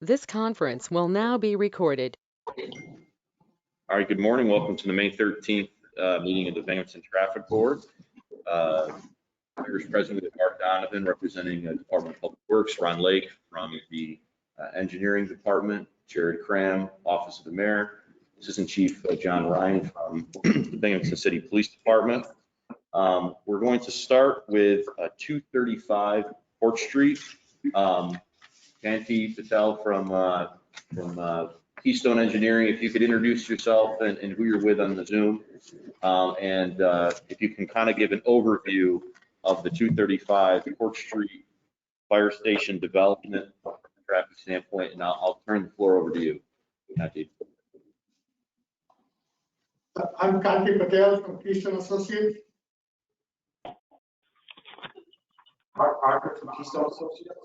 This conference will now be recorded. All right, good morning. Welcome to the May 13th meeting of the Binghamton Traffic Board. Mayor's President Mark Donovan representing the Department of Public Works, Ron Lake from the Engineering Department, Jared Cram, Office of the Mayor, Assistant Chief John Ryan from the Binghamton City Police Department. We're going to start with 235 Port Street. Shanti Patel from Keystone Engineering, if you could introduce yourself and who you're with on the Zoom. And if you can kind of give an overview of the 235 Port Street Fire Station development from a traffic standpoint, and I'll turn the floor over to you, Shanti. I'm Shanti Patel from Keystone Associates. Parker from Keystone Associates.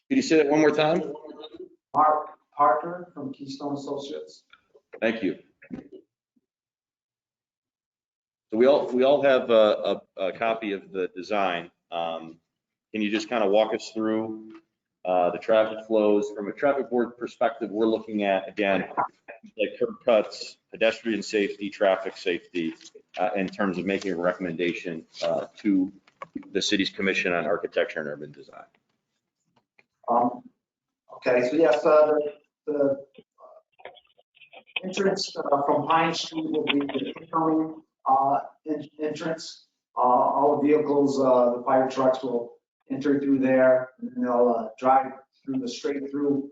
Could you say that one more time? Mark Parker from Keystone Associates. Thank you. So we all have a copy of the design. Can you just kind of walk us through the traffic flows? From a traffic board perspective, we're looking at, again, like curb cuts, pedestrian safety, traffic safety, in terms of making a recommendation to the city's Commission on Architecture and Urban Design. Okay, so yes, the entrance from Pine Street will be the incoming entrance. All the vehicles, the fire trucks will enter through there, and they'll drive through the straight through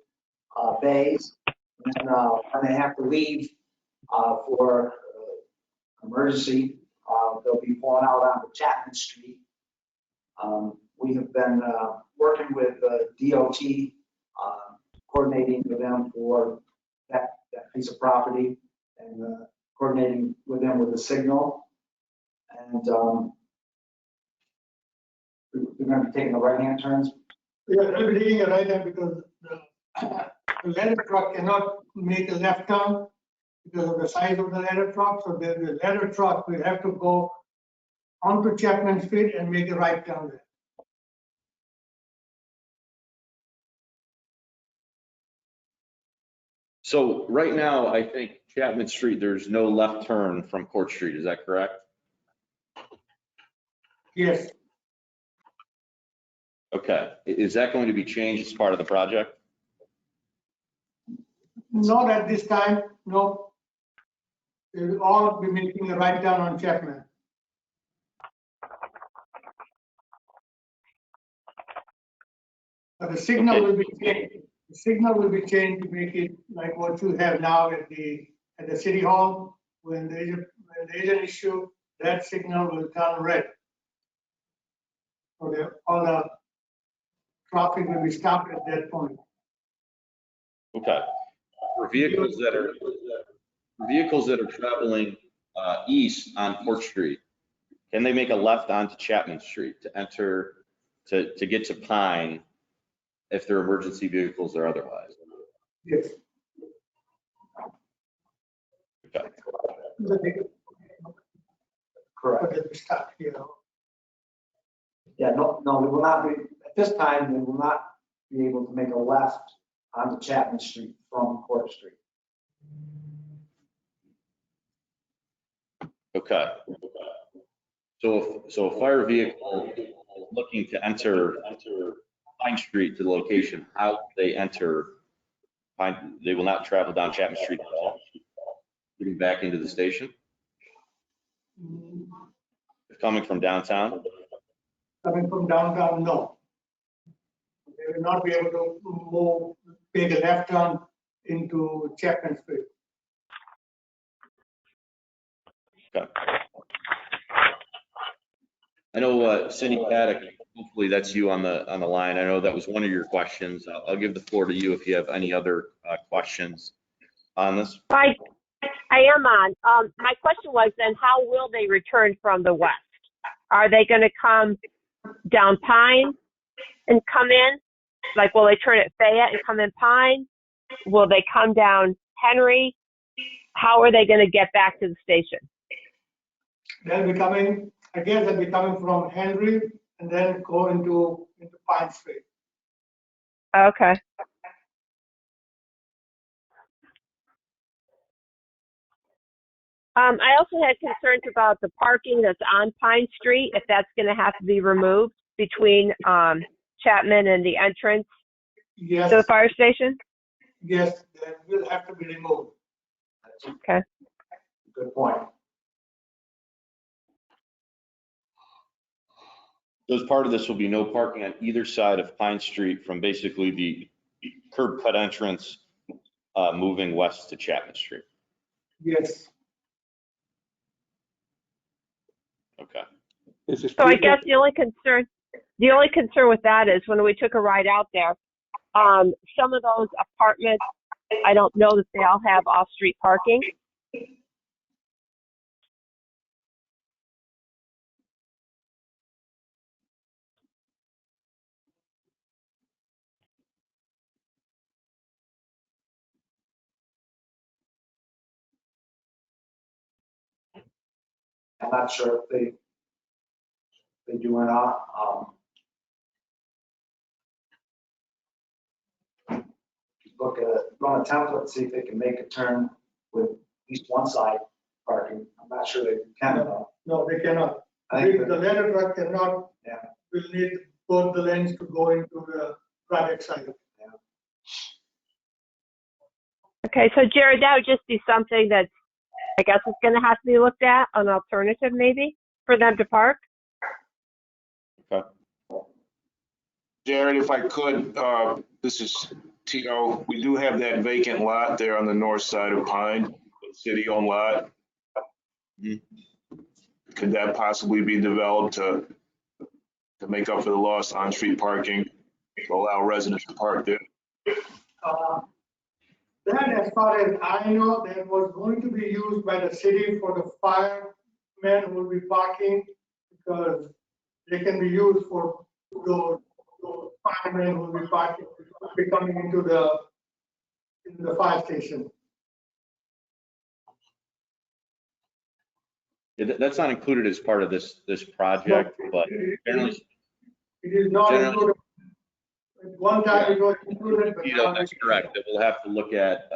bays. And when they have to leave for emergency, they'll be pulling out onto Chapman Street. We have been working with DOT, coordinating with them for that piece of property, and coordinating with them with the signal. And we're going to be taking the right-hand turns. We are really taking a right hand because the ladder truck cannot make a left turn because of the size of the ladder truck. So the ladder truck will have to go onto Chapman Street and make a right turn there. So right now, I think Chapman Street, there's no left turn from Court Street. Is that correct? Yes. Okay. Is that going to be changed as part of the project? Not at this time, no. They will all be making a right turn on Chapman. But the signal will be changed. The signal will be changed to make it like what you have now at the city hall. When there is an issue, that signal will turn red. So all the traffic will be stopped at that point. Okay. For vehicles that are traveling east on Port Street, can they make a left onto Chapman Street to enter to get to Pine if they're emergency vehicles or otherwise? Yes. Okay. Correct. Stop, you know. Yeah, no, we will not be, at this time, we will not be able to make a left onto Chapman Street from Court Street. Okay. So a fire vehicle looking to enter Pine Street to the location, how they enter Pine, they will not travel down Chapman Street at all, getting back into the station? Coming from downtown? Coming from downtown, no. They will not be able to make a left turn into Chapman Street. Okay. I know Cindy Paddock, hopefully that's you on the line. I know that was one of your questions. I'll give the floor to you if you have any other questions on this. I am on. My question was then, how will they return from the west? Are they going to come down Pine and come in? Like, will they turn at Fayette and come in Pine? Will they come down Henry? How are they going to get back to the station? They'll be coming, I guess they'll be coming from Henry and then go into Pine Street. Okay. I also had concerns about the parking that's on Pine Street, if that's going to have to be removed between Chapman and the entrance Yes, to the fire station. yes, that will have to be removed. Okay. Good point. So as part of this will be no parking on either side of Pine Street from basically the curb cut entrance moving west to Chapman Street. Yes, Okay. Is the So I street guess the only concern with that is when we took a ride out there, some of those apartments, I don't know that they all have off-street parking. I'm not sure if they do or not. Look at it, run a template, see if they can make a turn with at least one side parking. I'm not sure they can though. no, they cannot. I think The ladder truck cannot, Yeah. will need both the lanes to go into the private side. Okay, so Jared, that would just be something that I guess is going to have to be looked at, an alternative maybe for them to park. Jared, if I could, this is Tito. We do have that vacant lot there on the north side of Pine, city-owned lot. Mhm. Could that possibly be developed to make up for the lost on-street parking, to allow residents to park there? That, as far as I know, that was going to be used by the city for the firemen who will be parking, because they can be used for those firemen who will be parking, be coming into the fire station. That's not included as part of this project, but generally, It is not Generally- included. At one time it was included, but now that's correct. That we'll have to look at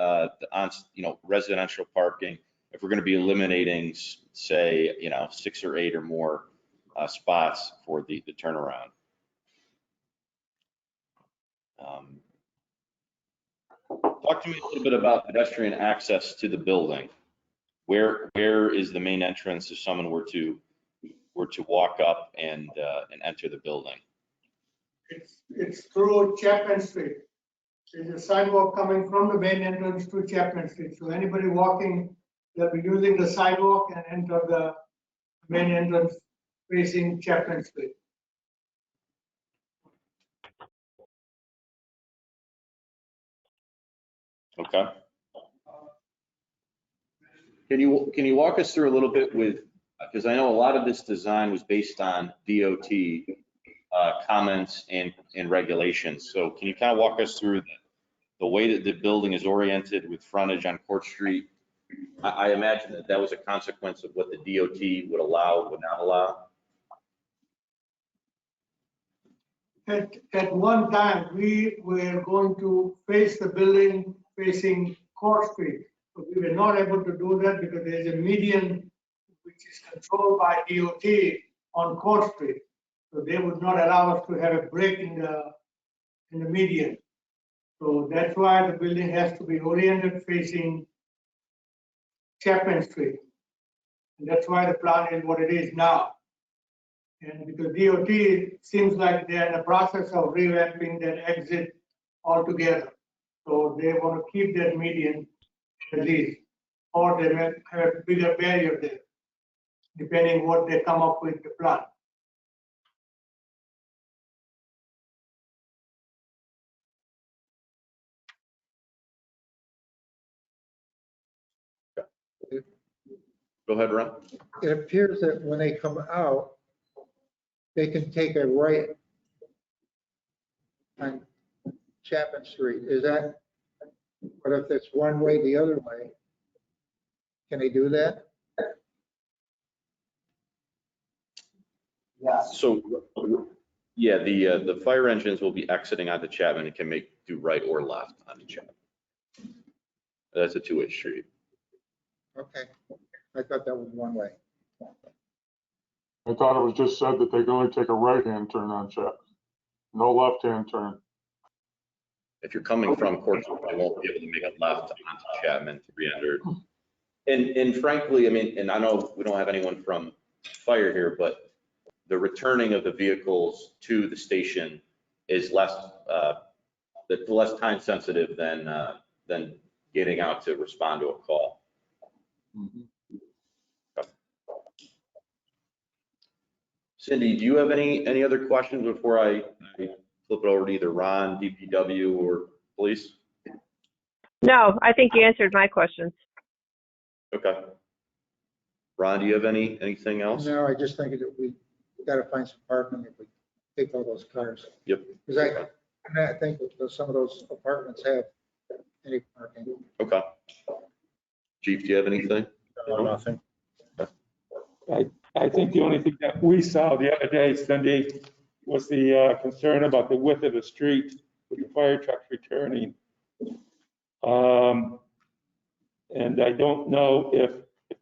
residential parking. If we're going to be eliminating, say, 6 or 8 or more spots for the turnaround. Talk to me a little bit about pedestrian access to the building. Where is the main entrance if someone were to walk up and enter the building? It's through Chapman Street. There's a sidewalk coming from the main entrance to Chapman Street. So anybody walking, they'll be using the sidewalk and enter the main entrance facing Chapman Street. Okay. Can you walk us through a little bit because I know a lot of this design was based on DOT comments and regulations. So can you kind of walk us through the way that the building is oriented with frontage on Court Street? I imagine that was a consequence of what the DOT would allow, would not allow. At one time, we were going to face the building facing Court Street. But we were not able to do that because there's a median which is controlled by DOT on Court Street. So they would not allow us to have a break in the median. So that's why the building has to be oriented facing Chapman Street. And that's why the plan is what it is now. And because DOT seems like they're in the process of revamping that exit altogether. So they want to keep that median at least, or they may have a bigger barrier there, depending what they come up with the plan. Go ahead, Ron. It appears that when they come out, they can take a right on Chapman Street. Is that, but if it's one way the other way, can they do that? Yes. So Yeah, the fire engines will be exiting onto Chapman and can do right or left onto Chapman. That's a two-way street. Okay. I thought that was one way. I thought it was just said that they can only take a right-hand turn on Chapman, no left-hand turn. If you're coming from Court, they won't be able to make a left onto Chapman 300. And frankly, I mean, and I know we don't have anyone from fire here, but the returning of the vehicles to the station is less time sensitive than getting out to respond to a call. Cindy, do you have any other questions before I flip it over to either Ron, DPW, or police? No, I think you answered my questions. Okay. Ron, do you have anything else? No, I just think that we got to find some parking if we take all those cars. Yep. Because I think that some of those apartments have any parking. Okay. Chief, do you have anything? No, nothing. I think the only thing that we saw the other day, Cindy, was the concern about the width of the street with the fire trucks returning. And I don't know if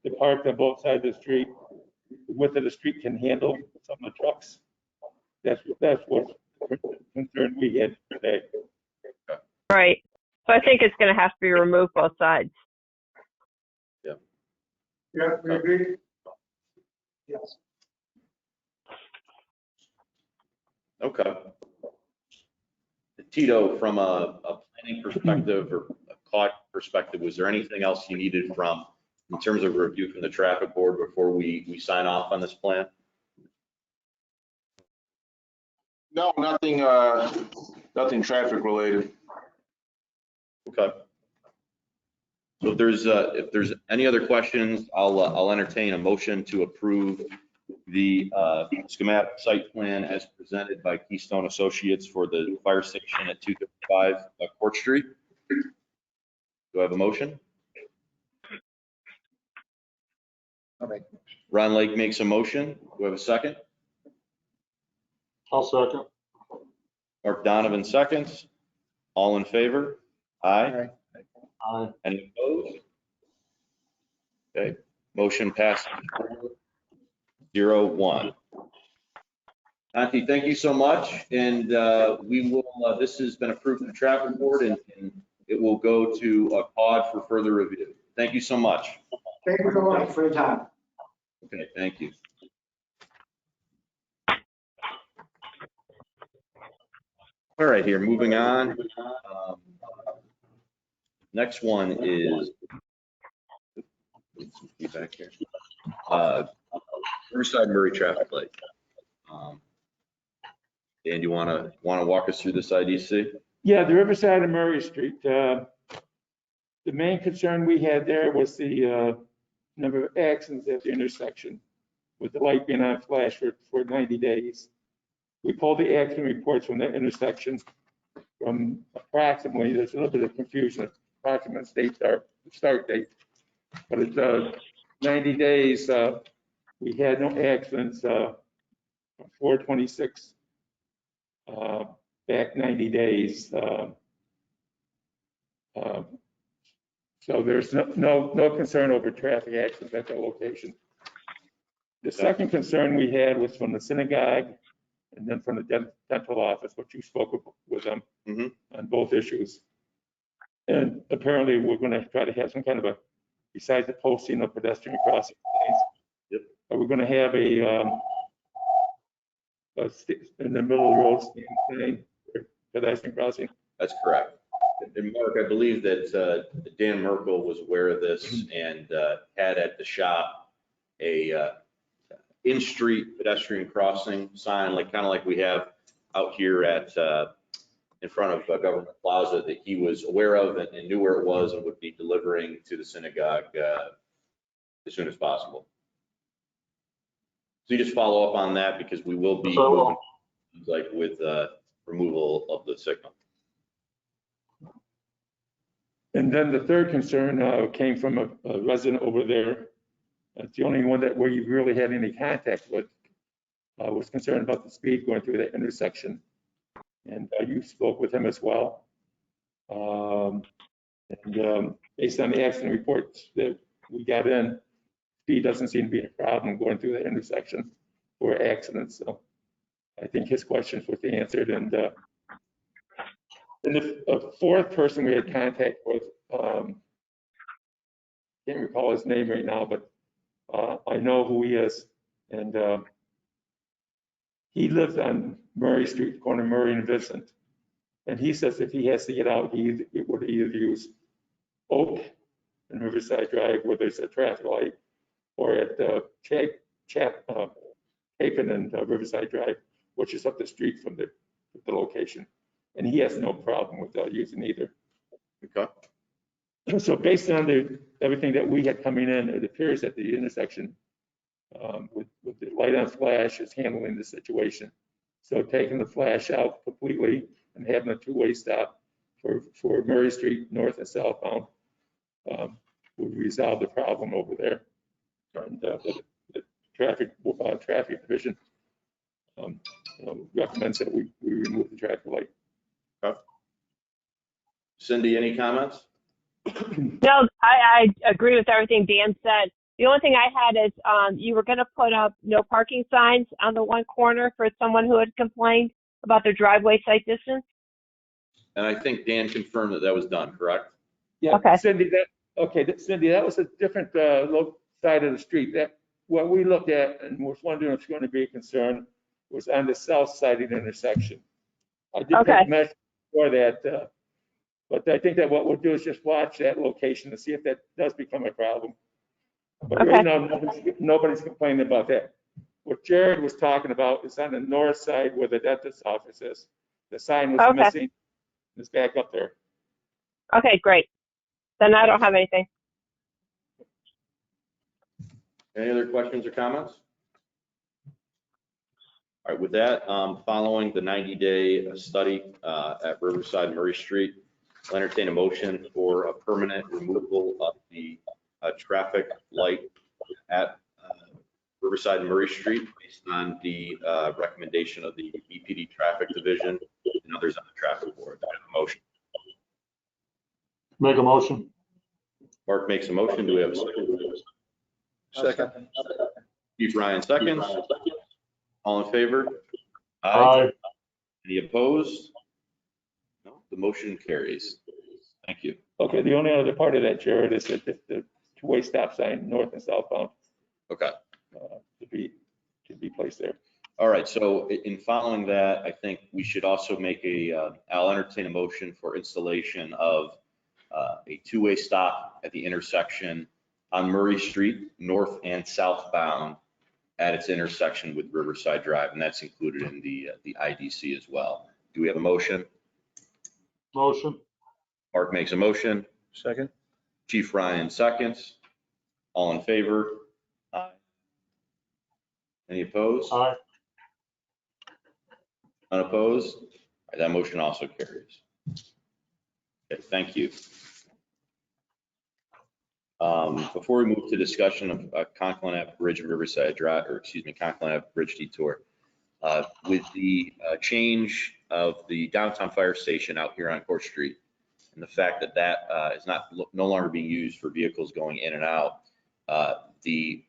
the park on both sides of the street, the width of the street can handle some of the trucks. That's what concern we had today. Right. So I think it's going to have to be removed both sides. Yeah, we agree. Yes. Okay. Tito, from a planning perspective or a COG perspective, was there anything else you needed in terms of review from the traffic board before we sign off on this plan? No, nothing traffic related. Okay. So if there's any other questions, I'll entertain a motion to approve the schematic site plan as presented by Keystone Associates for the fire station at 235 Court Street. Do I have a motion? Ron Lake makes a motion. Do I have a second? I'll second. Mark Donovan seconds. All in favor? Aye. Aye. Any opposed? Okay, motion passes 4-0-1. Auntie, thank you so much. And we will, this has been approved from the traffic board and it will go to a COG for further review. Thank you so much. Thank you so much for your time. Okay, thank you. All right, here, moving on. Next one is back here. Riverside Murray traffic light. Dan, you want to walk us through this IDC? Yeah, the Riverside and Murray Street. The main concern we had there was the number of accidents at the intersection with the light being on flash for 90 days. We pulled the accident reports from that intersection from approximately, there's a little bit of confusion, approximate start date, but it's 90 days. We had no accidents from 4/26 back 90 days. So there's no concern over traffic accidents at that location. The second concern we had was from the synagogue and then from the dental office, which you spoke with them on both issues. And apparently we're going to try to have some kind of besides the posting of pedestrian crossing lanes, we're going to have in the middle of the road stand for pedestrian crossing. That's correct. And Mark, I believe that Dan Merkel was aware of this and had at the shop a in-street pedestrian crossing sign, kind of like we have out here at in front of Government Plaza, that he was aware of and knew where it was and would be delivering to the synagogue as soon as possible. So you just follow up on that because we will be with removal of the signal. And then the third concern came from a resident over there. It's the only one that where you really had any contact with was concerned about the speed going through that intersection. And you spoke with him as well. Based on the accident reports that we got in, speed doesn't seem to be a problem going through that intersection for accidents. So I think his questions were answered. And the fourth person we had contact with, can't recall his name right now, but I know who he is. And he lives on Murray Street, corner of Murray and Vincent. And he says if he has to get out, he would either use Oak and Riverside Drive where there's a traffic light, or at Chapin and Riverside Drive, which is up the street from the location. And he has no problem with using either. Okay. So based on everything that we had coming in, it appears that the intersection with the light on flash is handling the situation. So taking the flash out completely and having a two-way stop for Murray Street north and southbound would resolve the problem over there. And the traffic division recommends that we remove the traffic light. Okay. Cindy, any comments? No, I agree with everything Dan said. The only thing I had is you were going to put up no parking signs on the one corner for someone who had complained about their driveway site distance. And I think Dan confirmed that was done, correct? Yeah, Okay. Cindy, that was a different side of the street. That what we looked at and was wondering if it's going to be a concern was on the south side of the intersection. I did Okay. take measures for that, but I think that what we'll do is just watch that location and see if that does become a problem. But Okay. right now, nobody's complaining about that. What Jared was talking about is on the north side where the dentist's office is. The sign was Okay. missing. It's back up there. Okay, great. Then I don't have anything. Any other questions or comments? All right, with that, following the 90-day study at Riverside and Murray Street, I'll entertain a motion for a permanent removal of the traffic light at Riverside and Murray Street based on the recommendation of the EPD Traffic Division and others on the traffic board. Do I have a motion? Make a motion. Mark makes a motion. Do we have a second? Second. Chief Ryan seconds. All in favor? Aye. Any opposed? No, the motion carries. Thank you. Okay, the only other part of that, Jared, is that the two-way stop sign, north and southbound, Okay. to be placed there. All right, so in following that, I think we should also make I'll entertain a motion for installation of a two-way stop at the intersection on Murray Street, north and southbound at its intersection with Riverside Drive, and that's included in the IDC as well. Do we have a motion? Motion. Mark makes a motion. Second. Chief Ryan seconds. All in favor? Aye. Any opposed? Aye. Unopposed? All right, that motion also carries. Okay, thank you. Before we move to discussion of Conklin Ave Bridge Riverside Drive, or excuse me, Conklin Ave Bridge Detour, with the change of the downtown fire station out here on Court Street, and the fact that that is no longer being used for vehicles going in and out, the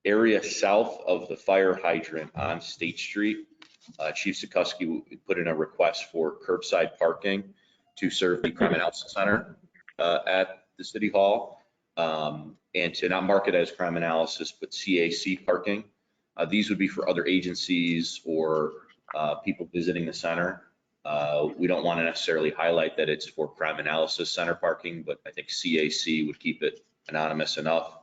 area south of the fire hydrant on State Street, Chief Sikorsky put in a request for curbside parking to serve the crime analysis center at the City Hall. And to not mark it as crime analysis, but CAC parking. These would be for other agencies or people visiting the center. We don't want to necessarily highlight that it's for crime analysis center parking, but I think CAC would keep it anonymous enough.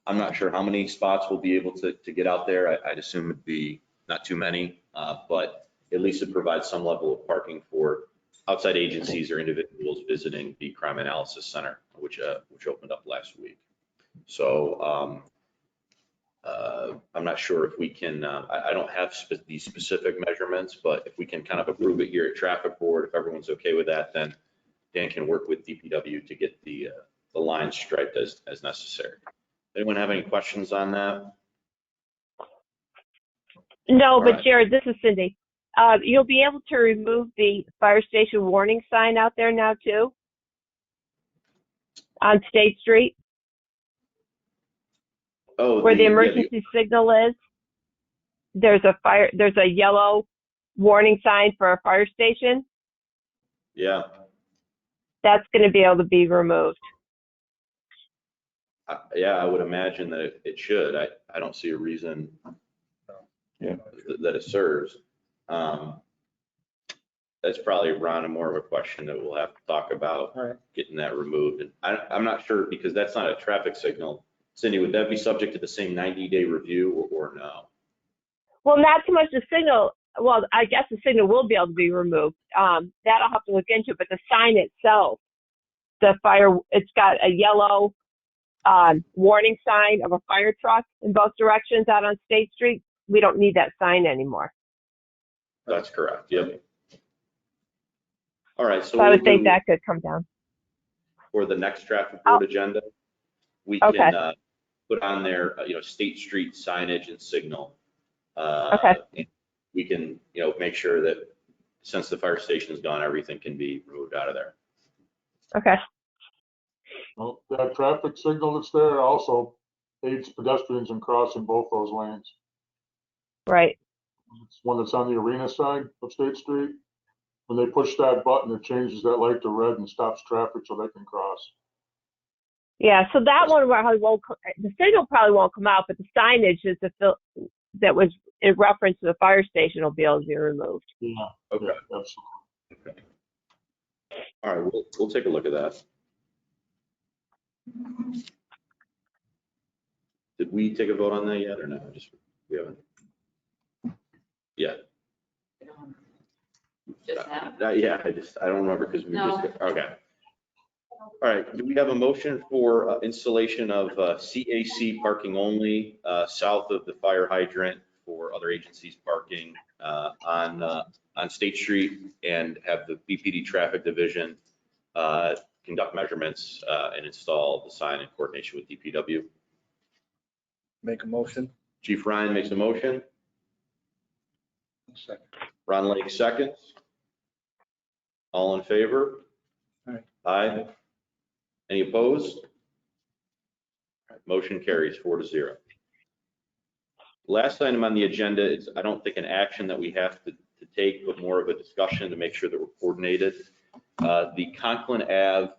I'm not sure how many spots we'll be able to get out there. I'd assume it'd be not too many, but at least it provides some level of parking for outside agencies or individuals visiting the crime analysis center, which opened up last week. So I'm not sure if we can, I don't have these specific measurements, but if we can kind of approve it here at traffic board, if everyone's okay with that, then Dan can work with DPW to get the lines striped as necessary. Anyone have any questions on that? No, All but right. Jared, this is Cindy. You'll be able to remove the fire station warning sign out there now too? On State Street, Oh, where the yeah, emergency signal is. There's a yellow warning sign for a fire station. yeah. That's going to be able to be removed. Yeah, I would imagine that it should. I don't see a reason Yeah. that it serves. That's probably, Ron, more of a question that we'll have to talk about, All right. getting that removed. And I'm not sure, because that's not a traffic signal. Cindy, would that be subject to the same 90-day review or no? Well, not so much the signal. Well, I guess the signal will be able to be removed. That I'll have to look into, but the sign itself, it's got a yellow warning sign of a fire truck in both directions out on State Street. We don't need that sign anymore. That's correct, yep. All right, so So I would we'll think do, that could come down. for the next traffic board agenda, we Okay. can put on there, State Street signage and signal. Okay. And we can, make sure that since the fire station is gone, everything can be removed out of there. Okay. Well, that traffic signal that's there also aids pedestrians in crossing both those lanes. Right. It's one that's on the arena side of State Street. When they push that button, it changes that light to red and stops traffic so they can cross. Yeah. So that one probably won't. The signal probably won't come out, but the signage is that was in reference to the fire station will be able to be removed. Yeah. Okay. Yeah, absolutely. Okay. All right, we'll take a look at that. Did we take a vote on that yet or no? We haven't. Yeah. Just now? Yeah, I don't remember because we No. just, okay. All right, do we have a motion for installation of CAC parking only south of the fire hydrant for other agencies parking on State Street, and have the BPD traffic division conduct measurements and install the sign in coordination with DPW? Make a motion. Chief Ryan makes a motion. Second. Ron Lake seconds. All in favor? Aye. Aye. Any opposed? All right, motion carries 4-0. Last item on the agenda is, I don't think an action that we have to take, but more of a discussion to make sure that we're coordinated. The Conklin Ave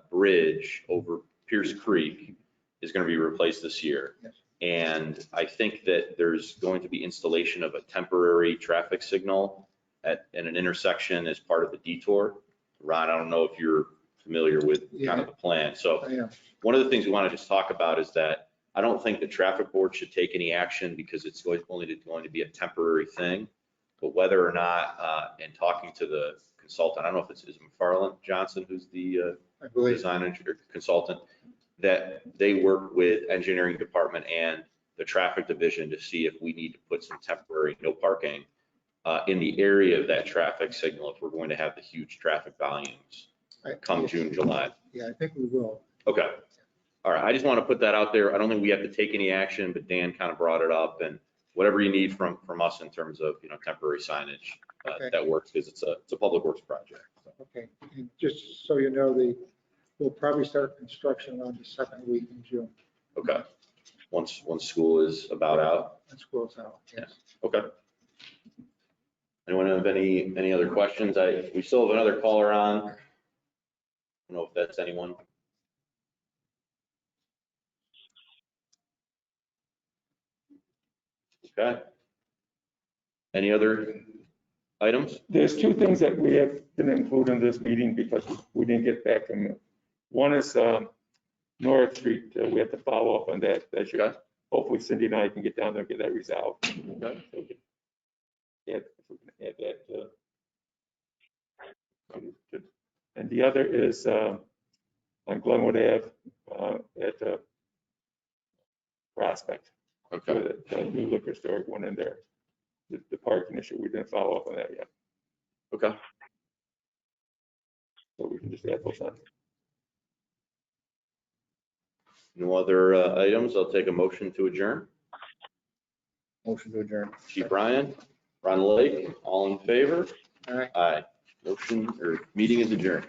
bridge over Pierce Creek is going to be replaced this year. Yes. And I think that there's going to be installation of a temporary traffic signal at an intersection as part of the detour. Ron, I don't know if you're familiar with kind of the plan. So Yeah. one of the things we want to just talk about is that I don't think the traffic board should take any action because it's only going to be a temporary thing. But whether or not, and talking to the consultant, I don't know if it's McFarland Johnson, who's the I believe. design engineer consultant, that they work with engineering department and the traffic division to see if we need to put some temporary no parking in the area of that traffic signal if we're going to have the huge traffic volumes come June, July. Yeah, I think we will. Okay. All right. I just want to put that out there. I don't think we have to take any action, but Dan kind of brought it up, and whatever you need from us in terms of, temporary signage Okay. that works, because it's a public works project. Okay, and just so you know, we'll probably start construction on the second week in June. Okay. Once school is about out. When school's out, yes. Okay. Anyone have any other questions? We still have another caller on. I don't know if that's anyone. Okay. Any other items? There's two things that we have didn't include in this meeting because we didn't get back from it. One is North Street. We have to follow up on that. Okay. Hopefully Cindy and I can get down there and get that resolved. Okay. So if we can add that. And the other is on Glenwood Ave at Prospect. Okay. The new liquor store went in there. The parking issue, we didn't follow up on that yet. Okay. So we can just add those on. No other items. I'll take a motion to adjourn. Motion to adjourn. Chief Ryan, Ron Lake, all in favor? All right. Aye. Motion or meeting is adjourned.